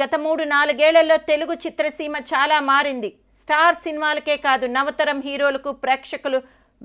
గత 3-4 ఏళ్లలో తెలుగు చిత్రసీమ చాలా మారింది. స్టార్ సినిమాలకే కాదు నవతరం హీరోలకు ప్రేక్షకులు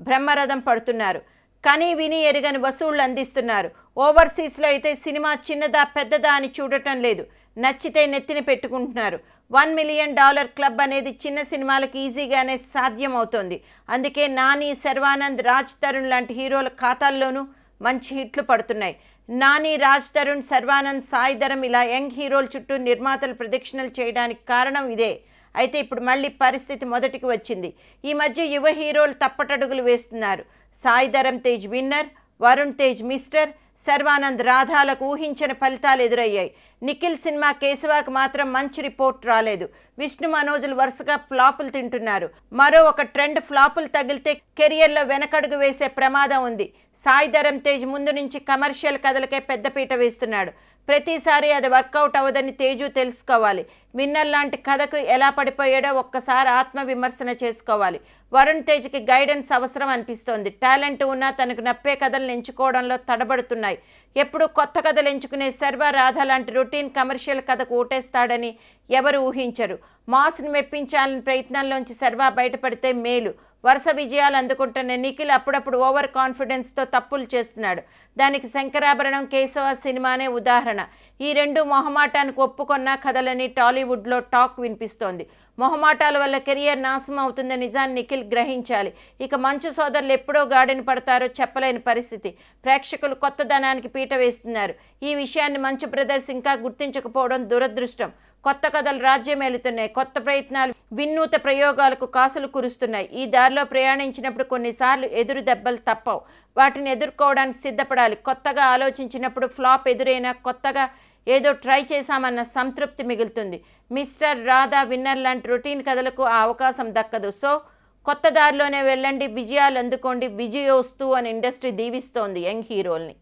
బ్రహ్మరథం పడుతున్నారు. కనీ విని ఎరుగని వసూళ్లు అందిస్తున్నారు. ఓవర్సీస్లో అయితే సినిమా చిన్నదా పెద్దదా అని చూడటం లేదు. నచ్చితే నెత్తిన పెట్టుకుంటున్నారు. $1 మిలియన్ క్లబ్ అనేది చిన్న సినిమాలకు ఈజీగానే సాధ్యం అవుతోంది. అందుకే నాని, శర్వానంద్, రాజ్ తరుణ్ లాంటి హీరోల ఖాతాల్లోనూ మంచి హిట్లు పడుతున్నాయి. నాని, రాజ్ తరుణ్, శర్వానంద్, సాయి ధరమ్ ఇలా యంగ్ హీరోల చుట్టూ నిర్మాతలు ప్రదక్షిణలు చేయడానికి కారణం ఇదే. అయితే ఇప్పుడు మళ్ళీ పరిస్థితి మొదటికి వచ్చింది. ఈ మధ్య యువ హీరోలు తప్పటడుగులు వేస్తున్నారు. సాయి ధరమ్ తేజ్ విన్నర్, వరుణ్ తేజ్ మిస్టర్, శర్వానంద్ రాధాలకు ఊహించని ఫలితాలు ఎదురయ్యాయి. నిఖిల్ సినిమా కేశవాకు మాత్రం మంచి రిపోర్ట్ రాలేదు. విష్ణు మనోజులు వరుసగా ఫ్లాపులు తింటున్నారు. మరో ఒక ట్రెండ్ ఫ్లాపులు తగిలితే కెరియర్లో వెనకడుగు వేసే ప్రమాదం ఉంది. సాయి ధరమ్ తేజ్ ముందు నుంచి కమర్షియల్ కథలకే పెద్దపీట వేస్తున్నాడు. ప్రతిసారి అది వర్కౌట్ అవ్వదని తేజు తెలుసుకోవాలి. విన్నర్ లాంటి కథకు ఎలా పడిపోయాడో ఒక్కసారి ఆత్మవిమర్శన చేసుకోవాలి. వరుణ్ తేజ్కి గైడెన్స్ అవసరం అనిపిస్తోంది. టాలెంట్ ఉన్నా తనకు నప్పే కథలను ఎంచుకోవడంలో తడబడుతున్నాయి. ఎప్పుడు కొత్త కథలు ఎంచుకునే శర్వ, రాధ లాంటి రొటీన్ కమర్షియల్ కథకు ఓటేస్తాడని ఎవరు ఊహించరు. మాస్ని మెప్పించాలని ప్రయత్నంలోంచి శర్వ బయటపడితే మేలు. వరుస విజయాలు అందుకుంటున్న నిఖిల్ అప్పుడప్పుడు ఓవర్ కాన్ఫిడెన్స్తో తప్పులు చేస్తున్నాడు. దానికి శంకరాభరణం, కేశవ సినిమానే ఉదాహరణ. ఈ రెండు మొహమాటానికి ఒప్పుకొన్న కథలని టాలీవుడ్లో టాక్ వినిపిస్తోంది. మొహమాటాల వల్ల కెరియర్ నాశనం అవుతుందని నిజాన్ని నిఖిల్ గ్రహించాలి. ఇక మంచు సోదరులు ఎప్పుడో గాడిన పడతారో చెప్పలేని పరిస్థితి. ప్రేక్షకులు కొత్త ధనానికి పీట వేస్తున్నారు. ఈ విషయాన్ని మంచు బ్రదర్స్ ఇంకా గుర్తించకపోవడం దురదృష్టం. కొత్త కథలు రాజ్యమేలుతున్నాయి. కొత్త ప్రయత్నాలు, వినూత ప్రయోగాలకు కాసులు కురుస్తున్నాయి. ఈ దారిలో ప్రయాణించినప్పుడు కొన్నిసార్లు ఎదురు దెబ్బలు తప్పవు. వాటిని ఎదుర్కోవడానికి సిద్ధపడాలి. కొత్తగా ఆలోచించినప్పుడు ఫ్లాప్ ఎదురైనా కొత్తగా ఏదో ట్రై చేశామన్న సంతృప్తి మిగులుతుంది. మిస్టర్, రాధా, విన్నర్ లాంటి రొటీన్ కథలకు ఆ అవకాశం దక్కదు. సో కొత్త దారిలోనే వెళ్ళండి, విజయాలు అందుకోండి. విజయోస్తు అని ఇండస్ట్రీ దీవిస్తోంది యంగ్ హీరోల్ని.